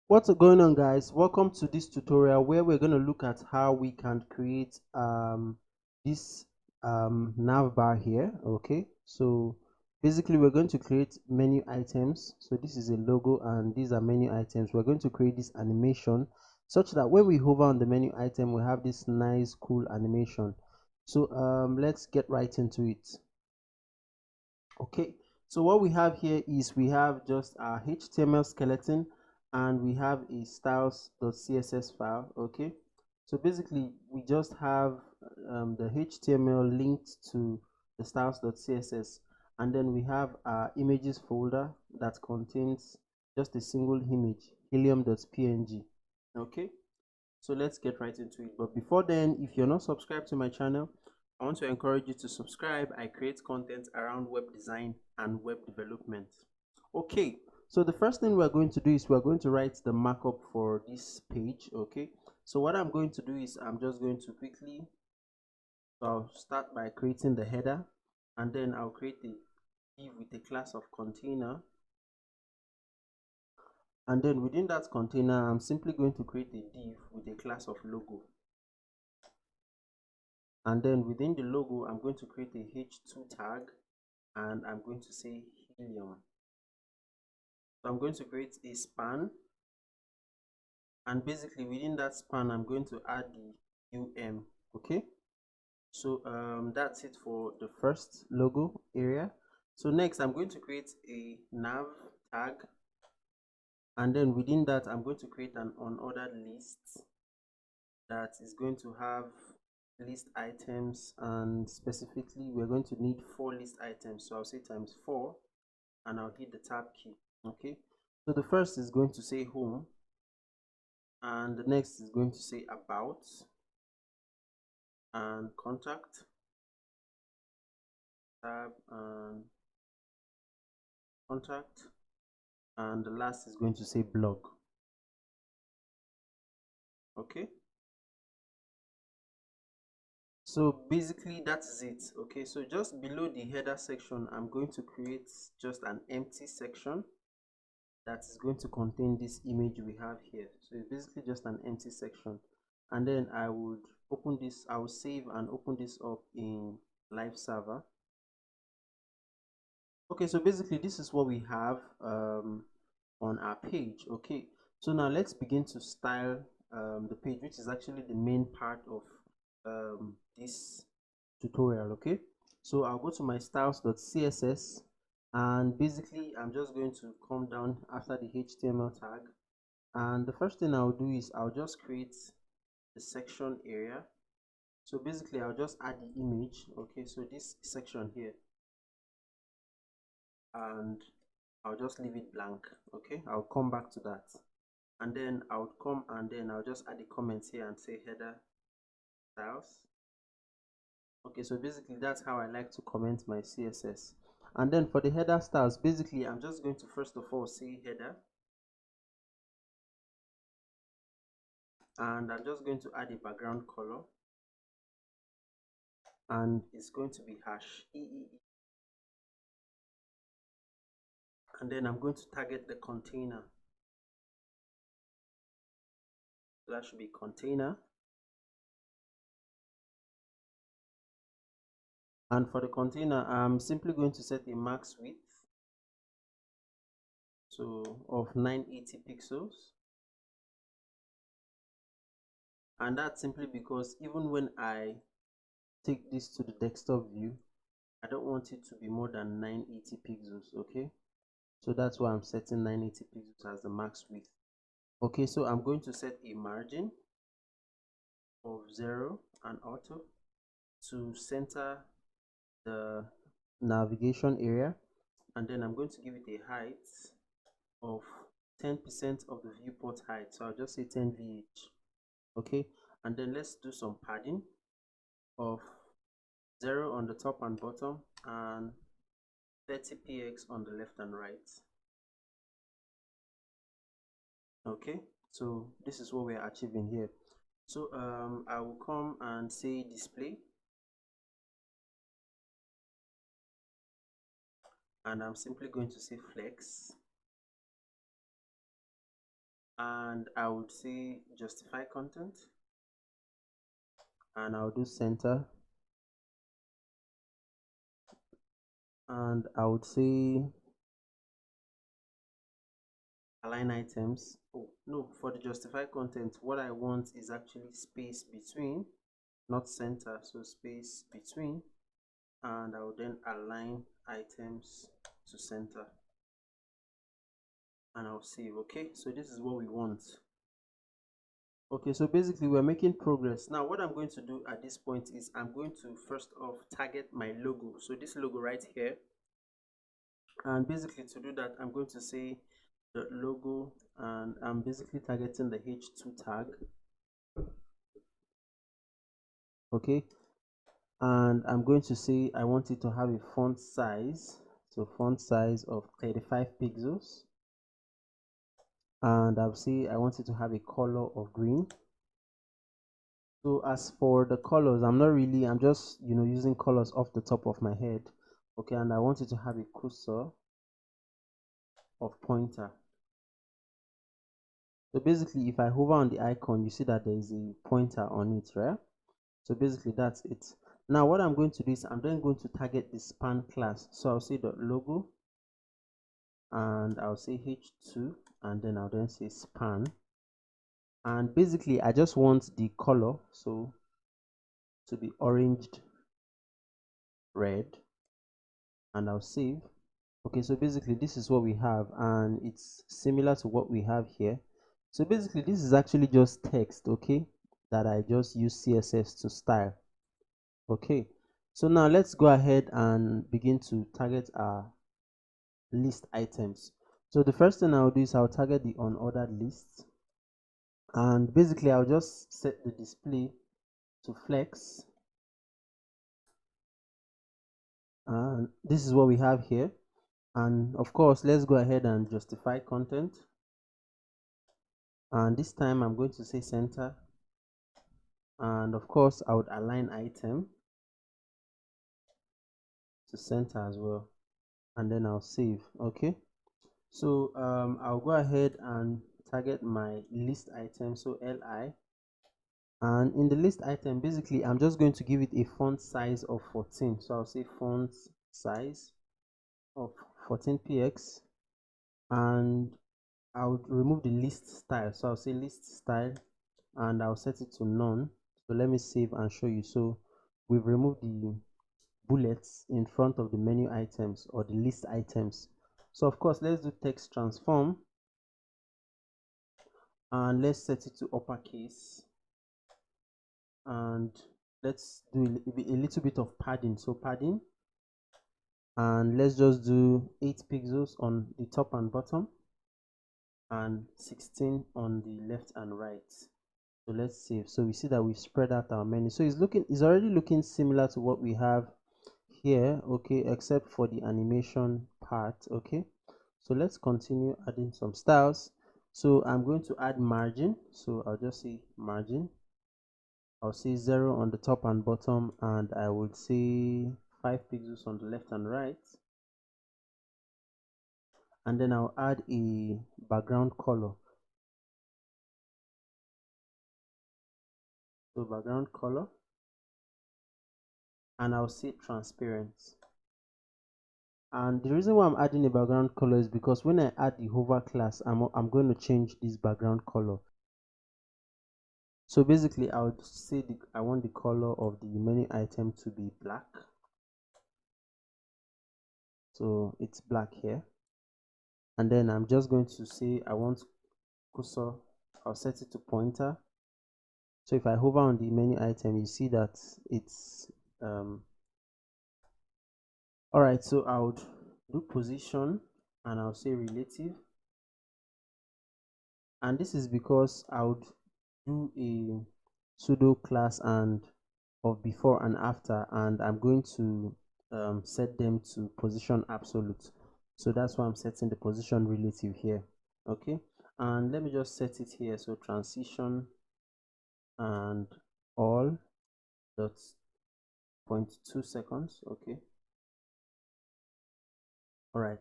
What's going on, guys? Welcome to this tutorial where we're going to look at how we can create this nav bar here. Okay, so basically we're going to create menu items. So this is a logo and these are menu items. We're going to create this animation such that when we hover on the menu item we have this nice cool animation. So let's get right into it. Okay, so what we have here is we have just our HTML skeleton and we have a styles.css file. Okay, so basically we just have the HTML linked to the styles.css, and then we have our images folder that contains just a single image, helium.png. Okay, so let's get right into it. But before then, if you're not subscribed to my channel, I want to encourage you to subscribe. I create content around web design and web development. Okay, so the first thing we're going to do is we're going to write the markup for this page. Okay, so what I'm going to do is I'm just going to quickly, so I'll start by creating the header, and then I'll create a div with a class of container, and then within that container I'm simply going to create a div with a class of logo. And then within the logo I'm going to create a h2 tag and I'm going to say helium. So I'm going to create a span, and basically within that span I'm going to add the okay, so that's it for the first logo area. So next I'm going to create a nav tag, and then within that I'm going to create an unordered list that is going to have list items, and specifically we're going to need 4 list items, so I'll say times 4 and I'll hit the tab key. Okay, so the first is going to say home, and the next is going to say about and contact, tab and contact, and the last is going to say blog. Okay, so basically that's it. Okay, so just below the header section I'm going to create just an empty section that is going to contain this image we have here. So it's basically just an empty section, and then I would open this, I will save and open this up in live server. Okay, so basically this is what we have on our page. Okay, so now let's begin to style the page, which is actually the main part of this tutorial. Okay, so I'll go to my styles.css, and basically I'm just going to come down after the HTML tag, and the first thing I'll do is I'll just create the section area. So basically I'll just add the image. Okay, so this section here, and I'll just leave it blank. Okay, I'll come back to that, and then I'll come and then I'll just add the comments here and say header styles. Okay, so basically that's how I like to comment my CSS. And then for the header styles, basically I'm just going to first of all say header, and I'm just going to add a background color, and it's going to be hash EEE. And then I'm going to target the container, so that should be container. And for the container I'm simply going to set a max width, so of 980 pixels, and that's simply because even when I take this to the desktop view I don't want it to be more than 980 pixels. Okay, so that's why I'm setting 980 pixels as the max width. Okay, so I'm going to set a margin of 0 and auto to center the navigation area, and then I'm going to give it a height of 10% of the viewport height, so I'll just say 10 VH. Okay, and then let's do some padding of 0 on the top and bottom and 30 px on the left and right. Okay, so this is what we're achieving here. So I will come and say display, and I'm simply going to say flex, and I would say justify content, and I'll do center, and I would say align items. Oh no, for the justify content, what I want is actually space between, not center, so space between, and I'll then align items to center, and I'll save. Okay, so this is what we want. Okay, so basically we're making progress. Now what I'm going to do at this point is I'm going to first off target my logo, so this logo right here, and basically to do that I'm going to say the logo, and I'm basically targeting the h2 tag. Okay, and I'm going to say I want it to have a font size, so font size of 35 pixels, and I'll say I want it to have a color of green. So as for the colors, I'm just using colors off the top of my head. Okay, and I want it to have a cursor of pointer. So basically if I hover on the icon, you see that there is a pointer on it, right? So basically that's it. Now what I'm going to do is I'm then going to target the span class. So I'll say the logo, and I'll say h2, and then I'll then say span, and basically I just want the color so to be oranged red, and I'll save. Okay, so basically this is what we have, and it's similar to what we have here. So basically this is actually just text, okay, that I just use CSS to style. Okay, so now let's go ahead and begin to target our list items. So the first thing I'll do is I'll target the unordered lists, and basically I'll just set the display to flex, and this is what we have here. And of course let's go ahead and justify content, and this time I'm going to say center, and of course I would align item to center as well, and then I'll save. Okay, so I'll go ahead and target my list item, so li, and in the list item basically I'm just going to give it a font size of 14, so I'll say font size of 14 px, and I would remove the list style, so I'll say list style, and I'll set it to none. So let me save and show you. So we've removed the bullets in front of the menu items or the list items. So of course let's do text transform, and let's set it to uppercase, and let's do a little bit of padding, so padding, and let's just do 8 pixels on the top and bottom and 16 on the left and right. So let's save. So we see that we've spread out our menu, so it's already looking similar to what we have here, okay, except for the animation part. Okay, so let's continue adding some styles. So I'm going to add margin, so I'll just say margin, I'll say 0 on the top and bottom, and I would say 5 pixels on the left and right, and then I'll add a background color, so background color, and I'll say transparent. And the reason why I'm adding a background color is because when I add the hover class, I'm going to change this background color. So basically I would say I want the color of the menu item to be black, so it's black here, and then I'm just going to say I want cursor, I'll set it to pointer. So if I hover on the menu item, you see that it's all right. So I would do position, and I'll say relative, and this is because I would do a pseudo class and of before and after, and I'm going to set them to position absolute, so that's why I'm setting the position relative here. Okay, and let me just set it here, so transition and all dot 0.2 seconds. Okay, all right,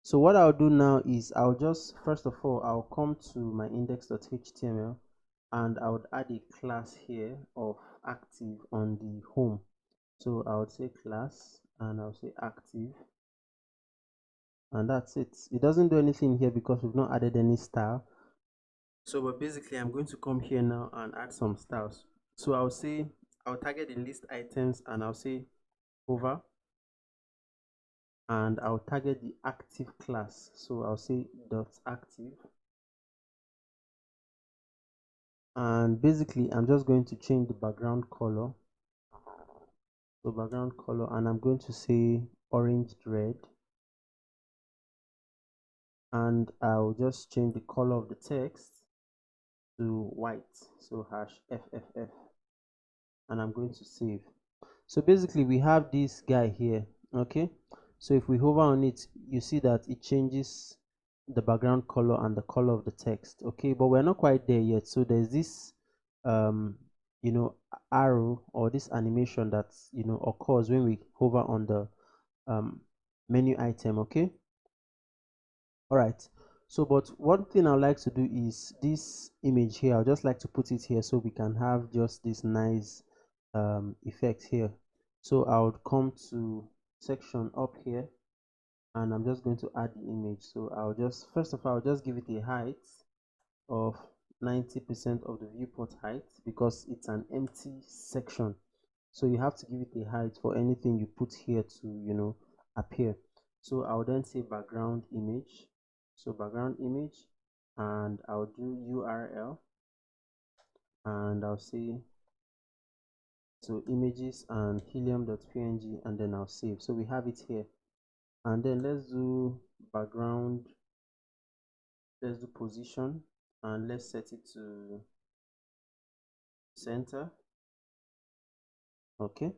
So what I'll do now is I'll just, first of all, I'll come to my index.html and I would add a class here of active on the home. So I would say class and I'll say active, and that's it. It doesn't do anything here because we've not added any style. So but basically I'm going to come here now and add some styles. So I'll say I'll target the list items and I'll say hover, and I'll target the active class. So I'll say dot active, and basically I'm just going to change the background color. So background color, and I'm going to say orange red, and I'll just change the color of the text to white, so #FFF, and I'm going to save. So basically we have this guy here. Okay, so if we hover on it, you see that it changes the background color and the color of the text. Okay, but we're not quite there yet. So there's this you know, arrow or this animation that, you know, occurs when we hover on the menu item. Okay, all right. So but one thing I like to do is this image here, I'll just like to put it here so we can have just this nice effect here. So I would come to section up here and I'm just going to add the image. So I'll just, first of all, I'll just give it a height of 90% of the viewport height because it's an empty section. So you have to give it a height for anything you put here to, you know, appear. So I'll then say background image. So background image, and I'll do URL, and I'll say so images and helium.png, and then I'll save. So we have it here, and then let's do background, let's do position, and let's set it to center. Okay,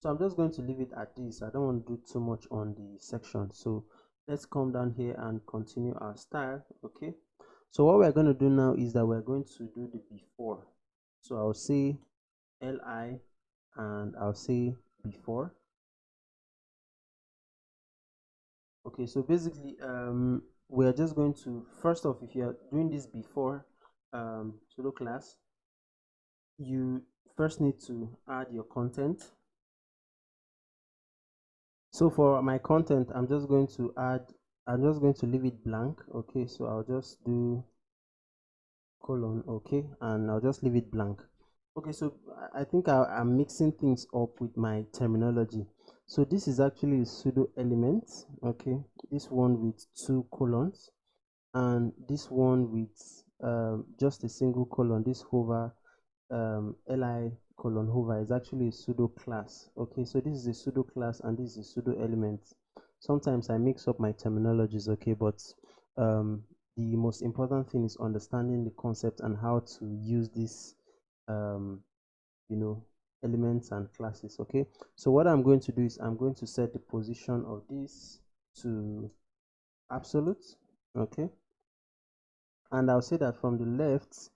so I'm just going to leave it at this. I don't want to do too much on the section. So let's come down here and continue our style. Okay, so what we're going to do now is that we're going to do the before. So I'll say li and I'll say before. Okay, so basically we're just going to, first off, if you're doing this before pseudo class, you first need to add your content. So for my content, I'm just going to leave it blank. Okay, so I'll just do colon. Okay, and I'll just leave it blank. Okay, so I think I'm mixing things up with my terminology. So this is actually a pseudo element. Okay, this one with 2 colons, and this one with just a single colon. This hover li colon hover is actually a pseudo class. Okay, so this is a pseudo class and this is a pseudo element. Sometimes I mix up my terminologies. Okay, but the most important thing is understanding the concept and how to use this you know, elements and classes. Okay, so what I'm going to do is I'm going to set the position of this to absolute. Okay, and I'll say that from the left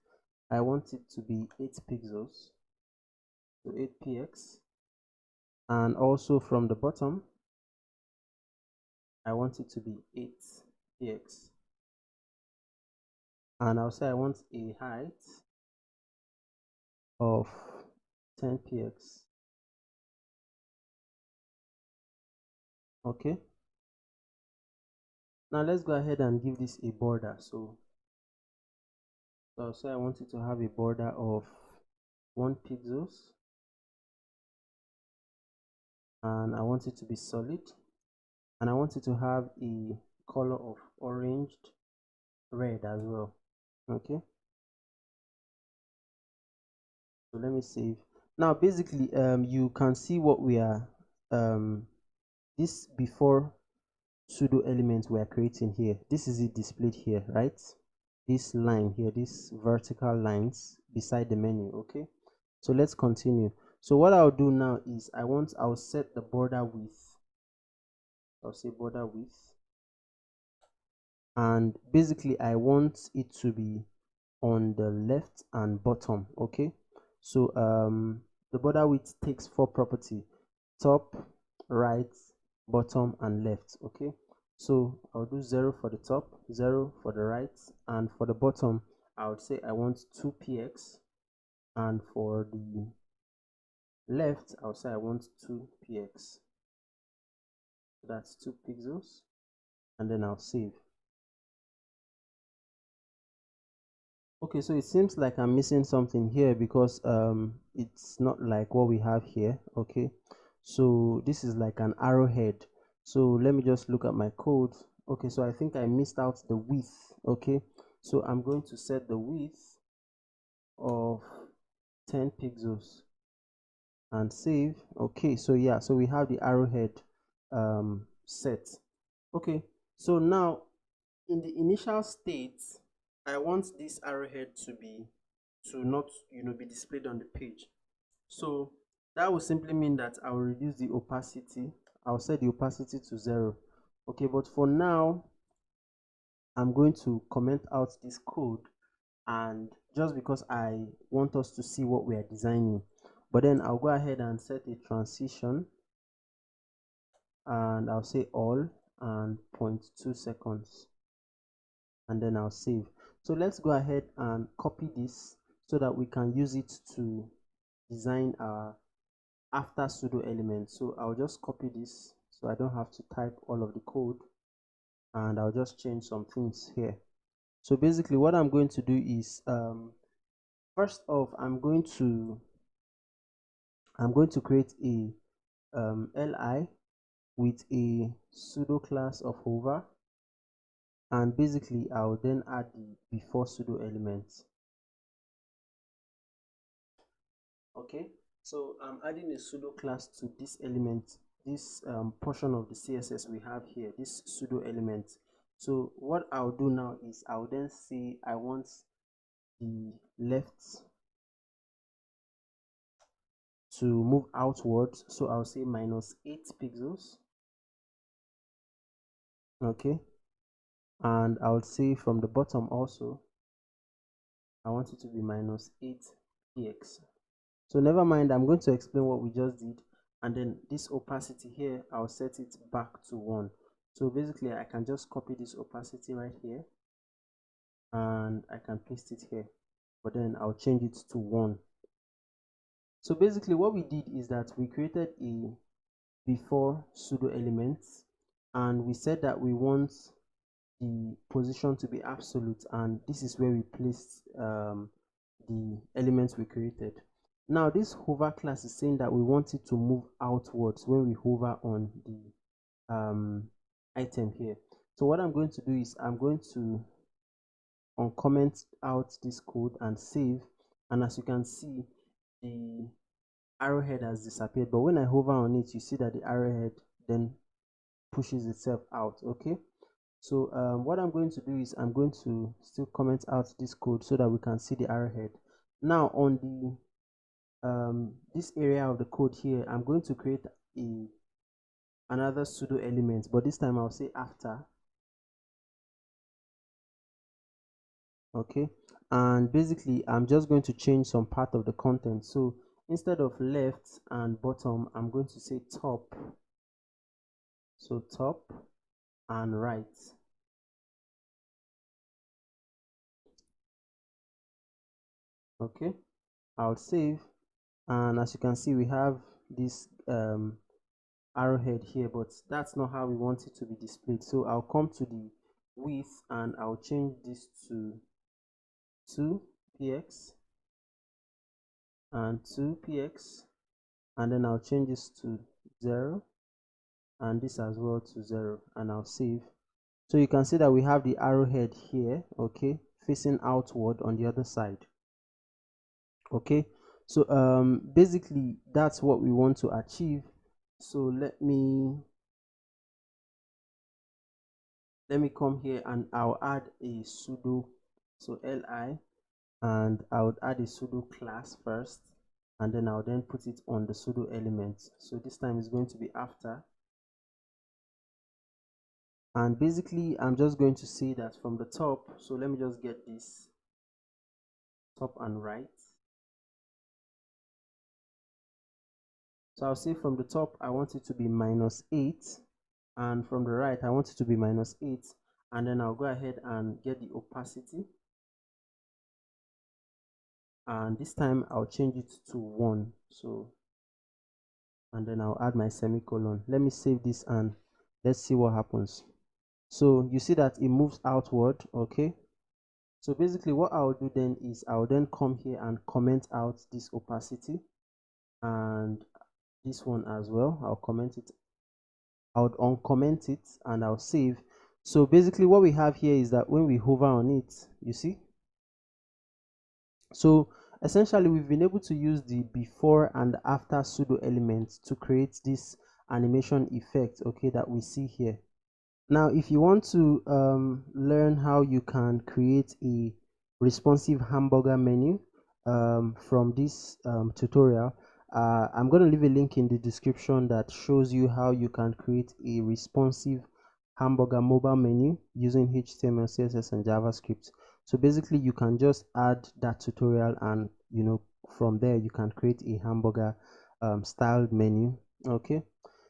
I want it to be 8 pixels, so 8 px, and also from the bottom I want it to be 8 px, and I'll say I want a height of 10 px. Okay, now let's go ahead and give this a border. So I'll say I want it to have a border of 1 pixels, and I want it to be solid, and I want it to have a color of oranged red as well. Okay, so let me save. Now basically you can see what we are this before pseudo element we are creating here. This is it displayed here, right? This line here, these vertical lines beside the menu. Okay, so let's continue. So what I'll do now is I'll set the border width. I'll say border width, and basically I want it to be on the left and bottom. Okay, so the border width takes 4 property: top, right, bottom, and left. Okay, so I'll do 0 for the top, 0 for the right, and for the bottom I would say I want 2px, and for the left I'll say I want 2px. That's 2 pixels, and then I'll save. Okay, so it seems like I'm missing something here because it's not like what we have here. Okay, so this is like an arrowhead. So let me just look at my code. Okay, so I think I missed out the width. Okay, so I'm going to set the width of 10 pixels and save. Okay, so yeah, so we have the arrowhead set. Okay, so now in the initial state, I want this arrowhead to not be displayed on the page. So that will simply mean that I will reduce the opacity. I'll set the opacity to 0. Okay, but for now I'm going to comment out this code, and just because I want us to see what we are designing, but then I'll go ahead and set a transition, and I'll say all and 0.2 seconds, and then I'll save. So let's go ahead and copy this so that we can use it to design our after pseudo elements. So I'll just copy this so I don't have to type all of the code, and I'll just change some things here. So basically what I'm going to do is first off I'm going to create a li with a pseudo class of hover, and basically I'll then add the before pseudo elements. Okay, so I'm adding a pseudo class to this element, this portion of the CSS we have here, this pseudo element. So what I'll do now is I'll then say I want the left to move outwards, so I'll say -8 pixels. Okay, and I'll say from the bottom also I want it to be -8px. So never mind, I'm going to explain what we just did, and then this opacity here I'll set it back to 1. So basically I can just copy this opacity right here and I can paste it here, but then I'll change it to 1. So basically what we did is that we created a before pseudo elements, and we said that we want the position to be absolute, and this is where we placed the elements we created. Now this hover class is saying that we want it to move outwards when we hover on the item here. So what I'm going to do is I'm going to uncomment out this code and save, and as you can see the arrowhead has disappeared, but when I hover on it you see that the arrowhead then pushes itself out. Okay, so what I'm going to do is I'm going to still comment out this code so that we can see the arrowhead. Now on the this area of the code here I'm going to create another pseudo element, but this time I'll say after. Okay, and basically I'm just going to change some part of the content. So instead of left and bottom I'm going to say top, so top and right. Okay, I'll save, and as you can see we have this arrowhead here, but that's not how we want it to be displayed. So I'll come to the width and I'll change this to 2px and 2px, and then I'll change this to 0 and this as well to 0, and I'll save. So you can see that we have the arrowhead here, okay, facing outward on the other side. Okay, so basically that's what we want to achieve. So let me come here and I'll add a pseudo, so li, and I would add a pseudo class first, and then I'll then put it on the pseudo element. So this time it's going to be after, and basically I'm just going to say that from the top. So let me just get this top and right. So I'll say from the top I want it to be -8, and from the right I want it to be -8, and then I'll go ahead and get the opacity, and this time I'll change it to 1. So, and then I'll add my semicolon. Let me save this and let's see what happens. So you see that it moves outward. Okay, so basically what I'll do then is I'll then come here and comment out this opacity and this one as well. I'll comment it, I'll uncomment it, and I'll save. So basically what we have here is that when we hover on it, you see, so essentially we've been able to use the before and after pseudo elements to create this animation effect, okay, that we see here. Now if you want to learn how you can create a responsive hamburger menu from this tutorial, I'm going to leave a link in the description that shows you how you can create a responsive hamburger mobile menu using HTML, CSS, and JavaScript. So basically you can just add that tutorial, and from there you can create a hamburger styled menu. Okay,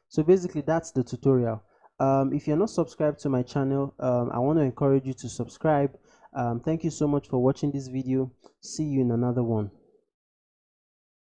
so basically that's the tutorial. If you're not subscribed to my channel, I want to encourage you to subscribe. Thank you so much for watching this video. See you in another one.